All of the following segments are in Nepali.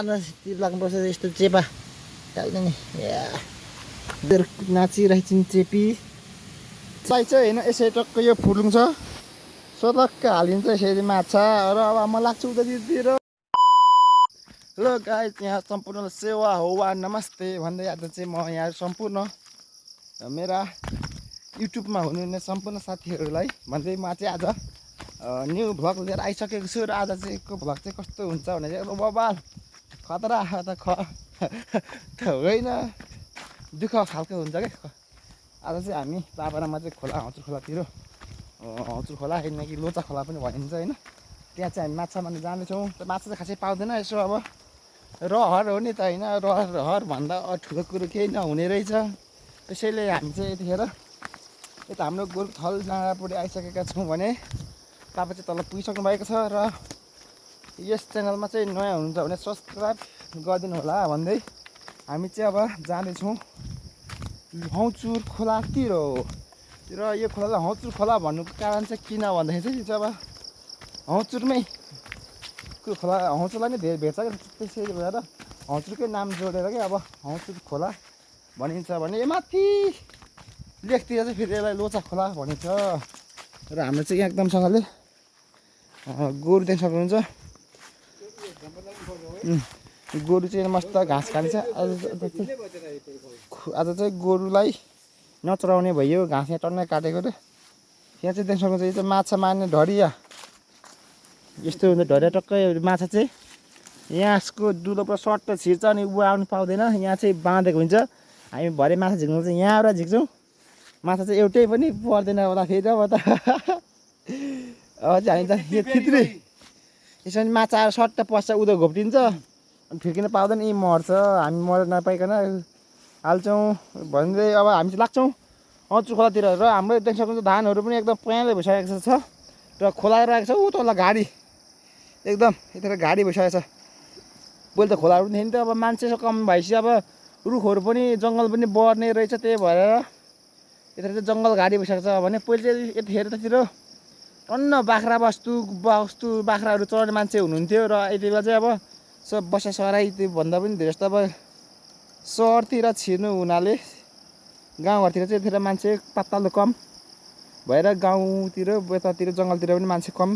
लाग्नुपर्छ यस्तो चेपा नि नाचिरहेछन् चेपी चाहिँ होइन यसै टक्क यो फुलुङ छ सतक्क हालिन्छ यसरी माछा र अब म लाग्छु उतातिर ल गाइस यहाँ सम्पूर्ण सेवा होवा नमस्ते भन्दै आज चाहिँ म यहाँ सम्पूर्ण मेरा युट्युबमा हुनुहुने सम्पूर्ण साथीहरूलाई भन्दै म चाहिँ आज न्यू भ्लग लिएर आइसकेको छु र आज चाहिँ को भ्लग चाहिँ कस्तो हुन्छ भने चाहिँ बबाल खतरा त होइन दुःख खालको हुन्छ क्या आज चाहिँ हामी बाबा र म चाहिँ खोला हौचुर खोलातिर हौचुर खोला होइन कि लोचा खोला पनि भनिन्छ होइन त्यहाँ चाहिँ हामी माछा मार्न जाँदैछौँ त माछा चाहिँ खासै पाउँदैन यसो अब रहर हो नि त होइन रहर भन्दा ठुलो कुरो केही नहुने रहेछ त्यसैले हामी चाहिँ यतिखेर यता हाम्रो गोरुथल डाँडापुरी आइसकेका छौँ भने तपाईँ चाहिँ तल पुगिसक्नु भएको छ र यस च्यानलमा चाहिँ नयाँ हुनुहुन्छ भने सब्सक्राइब गरिदिनु होला भन्दै हामी चाहिँ अब जाँदैछौँ हौचुर खोलातिर र यो खोलालाई हौचुर खोला भन्नुको कारण चाहिँ किन भन्दाखेरि चाहिँ अब हौचुरमै खोला हौचुरलाई नै धेरै भेट्छ क्या त्यसैले भएर हौचुरकै नाम जोडेर क्या अब हौचुर खोला भनिन्छ भने यो माथि लेखतिर चाहिँ फेरि यसलाई लोचा खोला भनिन्छ र हाम्रो चाहिँ यहाँ एकदमसँगले गोरु देख्न सक्नुहुन्छ गोरु चाहिँ मस्त घाँस खान्छ आज चाहिँ गोरुलाई नचराउने भयो घाँस यहाँ टन्नै काटेको र यहाँ चाहिँ देख्न सक्नुहुन्छ यो चाहिँ माछा मार्ने ढडिया यस्तो हुन्छ ढडिया टक्कै माछा चाहिँ यहाँको दुलो पुरा सर्ट छिर्छ अनि ऊ आउनु पाउँदैन यहाँ चाहिँ बाँधेको हुन्छ हामी भरे माछा झिक्नु चाहिँ यहाँबाट झिक्छौँ माछा चाहिँ एउटै पनि पर्दैन होला फेरि अब त अब चाहिँ हामी त यो थित्रै यसरी माछा आएर सट्ट पस्छ उदो घोप्टिन्छ अनि फिर्किन पाउँदैन यी मर्छ हामी मरेर नपाइकन हाल्छौँ भन्दै अब हामी चाहिँ लाग्छौँ हौचुर खोलातिर र हाम्रो देख्न सक्नुहुन्छ धानहरू पनि एकदम पहेँलो भइसकेको छ र खोलाएर आएको छ ऊ तल गाडी एकदम यतिर गाडी भइसकेको छ पहिले त खोलाहरू पनि थिएन त अब मान्छे कम भएपछि अब रुखहरू पनि जङ्गल पनि बढ्ने रहेछ त्यही भएर यतिर चाहिँ जङ्गल घाडी भइसकेको छ भने पहिले चाहिँ यतिखेर त्यतिर टन्न बाख्रा बाख्राहरू चढ्ने मान्छे हुनुहुन्थ्यो र यति बेला चाहिँ अब सब बसा सराई त्योभन्दा पनि धेरै जस्तो अब सहरतिर छिर्नु हुनाले गाउँघरतिर चाहिँ यतिखेर मान्छे पातलो कम भएर गाउँतिर यतातिर जङ्गलतिर पनि मान्छे कम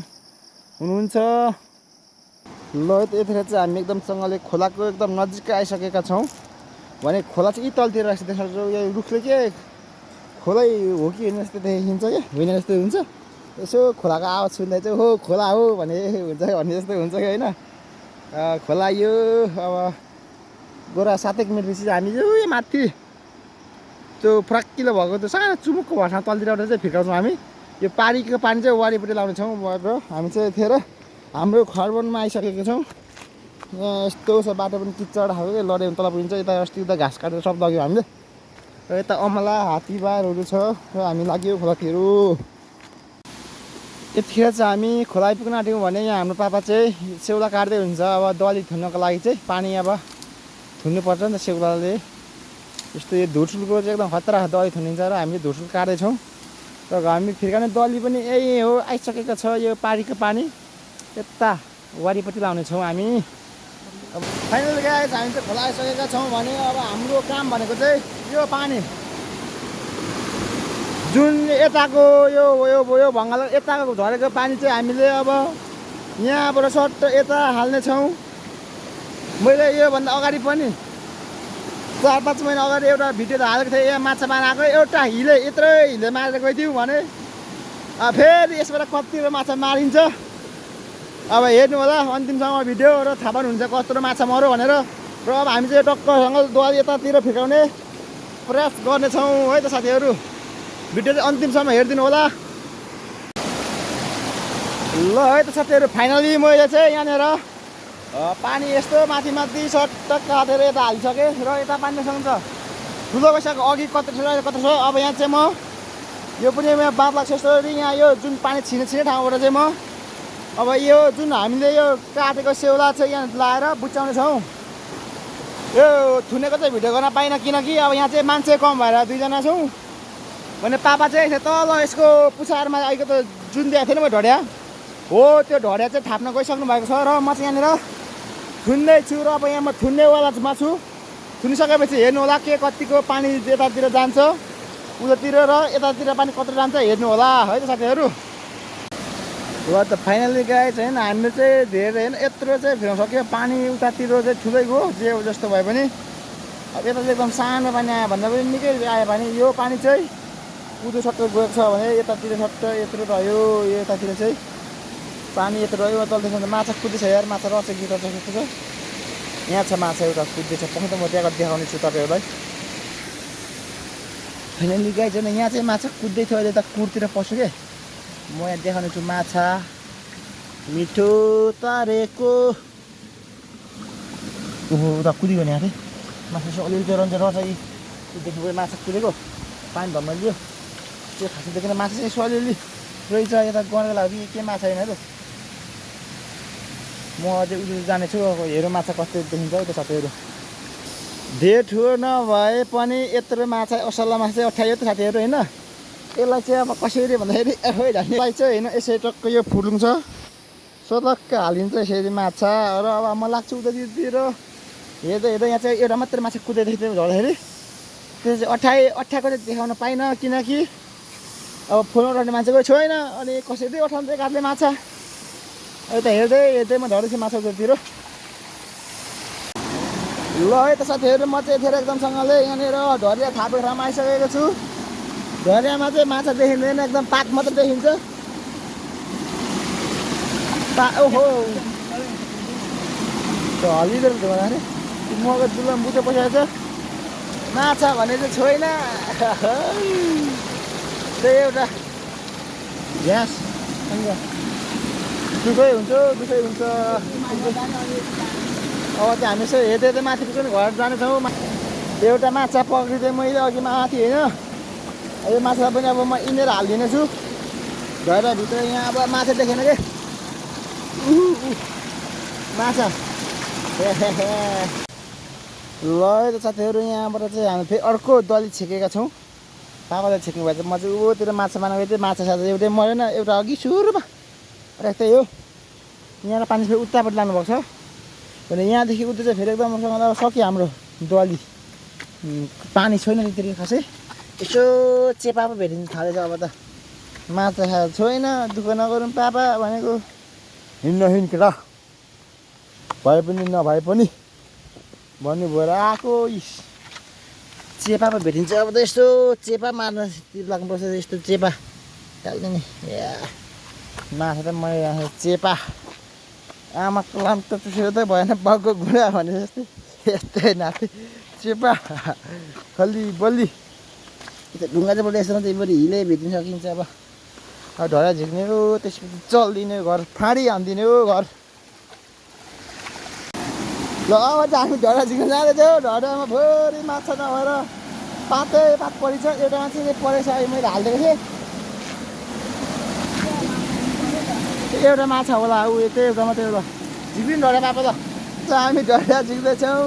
हुनुहुन्छ ल यतिखेर चाहिँ हामी एकदमसँगले खोलाको एकदम नजिकै आइसकेका छौँ भने खोला चाहिँ यी तलतिर रहेछ देख्न सक्छौँ यो रुखले के खोलै हो कि होइन जस्तो देखिन्छ क्या होइन जस्तो हुन्छ यसो खोलाको आवाज सुन्दा चाहिँ हो खोला हो भने हुन्छ भन्ने जस्तो हुन्छ कि होइन खोला यो अब गोरा 7 मिनटपछि हामी चाहिँ माथि त्यो फ्राक्किलो भएको त्यो सानो चुमुकको भर्सा तलतिरबाट चाहिँ फिर्काउँछौँ हामी यो पारीको पानी चाहिँ वारिपट्टि लाउनेछौँ र हामी चाहिँ यतिखेर हाम्रो खरबनमा आइसकेको छौँ यहाँ यस्तो छ बाटो पनि किचड खालको लड्यो भने तल पुगिन्छ यता अस्ति उता घाँस काटेर सब लग्यो हामीले र यता अमला हात्तीबारहरू छ र हामी लाग्यो खोलातिर यतिखेर चाहिँ हामी खोला आइपुग्न आँट्यौँ भने यहाँ हाम्रो पापा चाहिँ सेउला काट्दै हुन्छ अब दली थुन्नको लागि चाहिँ पानी अब थुन्नुपर्छ नि त सेउलाले यस्तो यो धुर्सुलको चाहिँ एकदम खतरा दली थुनिन्छ र हामीले धुर्सुल काट्दैछौँ र हामी फिर्काउने दली पनि यही हो आइसकेको छ यो पारीको पानी यता वारिपट्टि लाउनेछौँ हामी अब फाइनल गाइस हामी चाहिँ खोला आइसकेका छौँ भने अब हाम्रो काम भनेको चाहिँ यो पानी जुन यताको यो यो यो भङ्गाल यताको झरेको पानी चाहिँ हामीले अब यहाँबाट सट्ट यता हाल्नेछौँ मैले योभन्दा अगाडि पनि 4-5 महिना अगाडि एउटा भिडियो हालेको थिएँ यहाँ माछा मार्न आएको एउटा हिले यत्रो हिले मारेर गइदिउँ भने फेरि यसबाट कतिवटा माछा मारिन्छ अब हेर्नु होला अन्तिमसम्म भिडियो र थाहा पाउनुहुन्छ कस्तो माछा मऱ्यो भनेर र अब हामी चाहिँ टक्कसँग दोवाल यतातिर फिर्काउने प्रयास गर्नेछौँ है त साथीहरू भिडियो चाहिँ अन्तिमसम्म हेरिदिनु होला ल है त साथीहरू फाइनली मैले चाहिँ यहाँनिर पानी यस्तो माथि माथि सट्ट काटेर यता हालिसकेँ र यता पानी सक्छ ठुलो भइसक्यो अघि कत्रो छ अब यहाँ चाहिँ म यो पनि यहाँ बात लाग्छ यस्तो यहाँ यो जुन पानी छिने ठाउँबाट चाहिँ म अब यो जुन हामीले यो काटेको सेउला चाहिँ यहाँ लाएर बुच्याउनेछौँ यो थुनेको चाहिँ भिडियो गर्न पाइनँ किनकि अब यहाँ चाहिँ मान्छे कम भएर 2 जना छौँ भने पापा चाहिँ तल यसको पुछारमा अहिलेको त जुन दिएको थिएन म ढडिया हो त्यो ढडिया चाहिँ थाप्न गइसक्नु भएको छ र म चाहिँ यहाँनिर थुन्दैछु र अब यहाँ म थुन्नेवालामा छु। थुनिसकेपछि हेर्नु होला के कतिको पानी यतातिर जान्छ उतातिर र यतातिर पानी कत्रो जान्छ हेर्नु होला है त साथीहरू। ल त फाइनली गाइज होइन हामीले चाहिँ धेरै होइन यत्रो चाहिँ फिराउन सक्यो। पानी उतातिर चाहिँ ठुलै गयो जे जस्तो भए पनि। अब यता चाहिँ एकदम सानो पानी आयो भन्दा पनि निकै आयो भने यो पानी चाहिँ उधो सट्ट गएको छ भने यतातिर सट्ट यत्रो रह्यो। यतातिर चाहिँ पानी यत्रो रह्यो तलदेखि माछा कुद्दैछ यार। माछा रहेछ कि रहेछ कस्तो छ यहाँ छ माछा एउटा कुद्दैछ। पछि त म त्यहाँ देखाउने छु तपाईँहरूलाई। फाइनली गाइज होइन यहाँ चाहिँ माछा कुद्दै थियो अहिले त कुरतिर पस्यो क्या। म यहाँ देखाउने छु माछा मिठो तारेको। ओहो उता कुदियो नि यहाँ चाहिँ माछा यसो अलिअलि चाहिँ रन्छ रहेछ यीदेखि गयो माछा कुदेको पानी धम्म लियो त्यो खासदेखि माछा चाहिँ यसो अलिअलि रहेछ। यता गर्नको लागि के माछा होइन त म अझै उयो जानेछु। अब हेरौँ माछा कस्तो देखिन्छ है त साथीहरू। धेर ठुलो नभए पनि यत्रो माछा असला माछा चाहिँ अठाइयो त साथीहरू होइन। यसलाई चाहिँ अब कसरी भन्दाखेरि यसलाई चाहिँ होइन यसरी टक्क यो फुलुङ छ सलक्क हालिन्छ यसरी माछा र अब म लाग्छु उतातिर हेर्दा हेर्दा यहाँ चाहिँ एउटा मात्रै माछा कुदेको थियो झर्दाखेरि त्यो चाहिँ अठाएको चाहिँ देखाउन पाइनँ किनकि अब फुलमा रहने मान्छेको छैन। अनि कसरी अठाउँदै काट्ने माछा यता हेर्दै हेर्दै म झर्दैछु माछा उतातिर। ल है त साथीहरू म चाहिँ यतिखेर एकदमसँगले यहाँनिर ढरिया थापेको ठाउँमा आइसकेको छु। ढरियामा चाहिँ माछा देखिँदैन एकदम पात मात्र देखिन्छ। ओहो हलिँदो रहेछ भन्दाखेरि मको दुलम बुझो पसेको छ माछा भने चाहिँ छैन। त्यही एउटा घ्यास दुःखै हुन्छ दुःखै हुन्छ। अब चाहिँ हामी यसो हेर्दै हेर्दै माथि पुग्छौँ घर जानेछौँ। एउटा माछा पक्रिँदै मैले अघि माथि होइन यो माछा पनि अब म यिनीहरू हालिदिनेछु भित्र। यहाँ अब माछा देखेन कि माछा ल है त साथीहरू यहाँबाट चाहिँ हामी फेरि अर्को दली छेकेका छौँ। पापाले छेक्नु भएछ म चाहिँ ऊतिर माछा मार्नु गएको थिएँ। माछा साछा एउटै मरेन एउटा अघि सुरुमा र त्यही हो। यहाँ पानी फेरि उतापट्टि लानुभएको छ भने यहाँदेखि उता चाहिँ फेरि एकदम सक्यो हाम्रो दली। पानी छैन त्यतिर खासै यसो चेपा पो भेटिन्छ थालेछ। अब त माछा खाएको छैन दुःख नगरौँ पापा भनेको हिँड्न केटा भए पनि नभए पनि भन्नु भएर आएको। चेपा पो भेटिन्छ अब त यस्तो चेपा मार्न लाग्नुपर्छ यस्तो चेपा टाल्दैन नि या माछा त मैले चेपा आमाको लाम त त्यसो त भएन बाउको गुडा भने जस्तै यस्तै नाथे चेपा खल्ली बल्ली ढुङ्गा चाहिँ बल्ल यस्तो त्यही पनि हिलै भेटिन सकिन्छ। अब ढडा झिक्ने हो त्यसपछि चल्दिने घर फाँडी हानिदिने हो घर। ल अब चाहिँ हामी ढडा झिक्न जाँदैछौँ। ढडामा फेरि माछा नभएर पातै पात परिछ। एउटा माछा चाहिँ परेछ अहिले मैले हालिदिएको थिएँ एउटा माछा होला ऊ त्यही एउटा मात्रै एउटा झिक्दिनु ढडा पापा त हामी ढडा झिक्दैछौँ।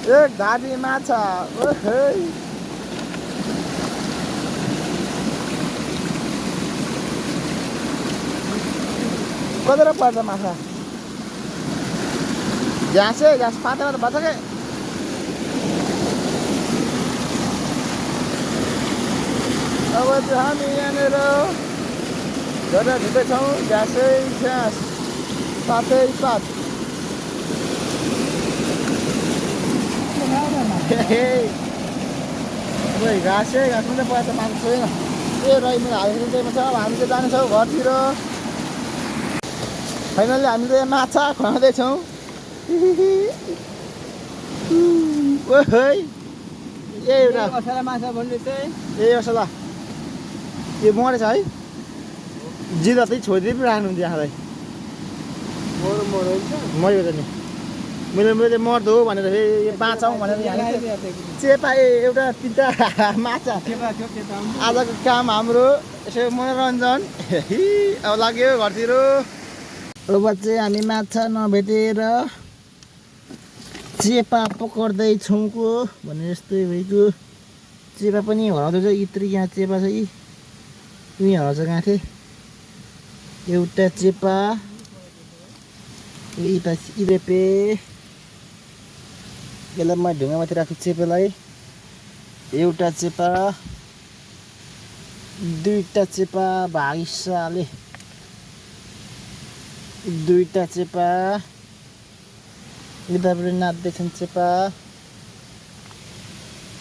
एक धारी माछा ओहे कतिवटा पर्छ माछा घाँसै घाँस पातेमा त भन्छ क्या। अब चाहिँ हामी यहाँनिर ढडा झिक्दैछौँ घाँसै घाँस पातै पात। घाँसै घाँस मात्रै पर्छ माछा छैन। ए रही मैले हालेको चाहिँ छ। अब हामी चाहिँ जानेछौँ घरतिर। फाइनली हामीले माछा खुवाउँदैछौँ। ओहे ए एउटा असला माछा भन्ने चाहिँ ए असला यो मरेछ है जिरा चाहिँ छोडिदिए पनि राख्नुहुन्थ्यो यहाँलाई मऱ्यो त नि। मैले मर्दो हो भनेर फेरि बाँचाउँ भनेर चेपा एउटा तिनवटा माछा आजको काम हाम्रो यसो मनोरञ्जन। अब लाग्यो घरतिर। अब चाहिँ हामी माछा नभेटेर चेपा पक्र्दैछौँ को भने जस्तै भइगयो। चेपा पनि हराउँदैछ यत्रो यहाँ चेपा छ यी हराउँछ गाँठे एउटा चेपा इरेपे यसलाई म ढुङ्गामाथि राख्छु चेपेलाई एउटा चेपा दुईटा चेपा भागिसाले दुईटा चेपा यतापट्टि नाच्दैछन् चेपा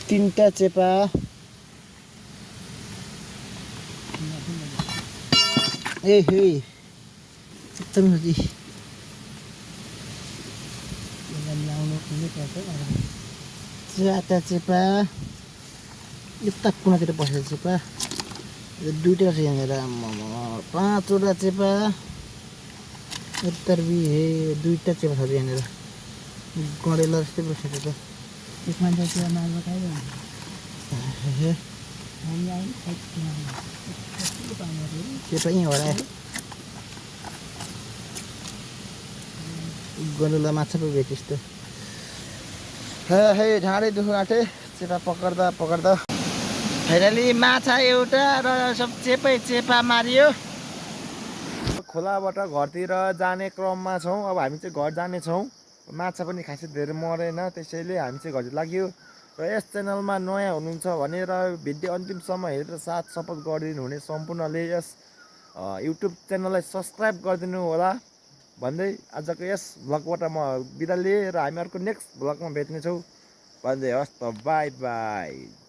तीनटा चेपा ए हे एकदम जी चारवटा चेपा यता कुनातिर बसेको चेपा दुईटा छ यहाँनिर पाँचवटा चेपा यताबी हे दुईटा चेपा छ यहाँनिर गडेला जस्तै बसेको छ त्यसमा चाहिँ माल बताइयो चेपा यहीँ हो र गडुला माछा पो भेट्यो यस्तो हे ढाडै दुखो आँटे चेपा पक्र्दा पक्र्दा फाइनली माछा एउटा र सब चेपा मारियो खोलाबाट घरतिर जाने क्रममा छौँ अब हामी चाहिँ घर जानेछौँ माछा पनि खासै धेरै मरेन त्यसैले हामी चाहिँ घर लाग्यो र यस च्यानलमा नयाँ हुनुहुन्छ भनेर भिडियो अन्तिमसम्म हेरेर साथ सपोर्ट गरिदिनु हुने सम्पूर्णले यस युट्युब च्यानललाई सब्सक्राइब गरिदिनु होला भन्दै आजको यस भ्लगबाट म बिदा लिएँ र हामी अर्को नेक्स्ट भ्लगमा भेट्नेछौँ भन्दै हस् त बाई बाई।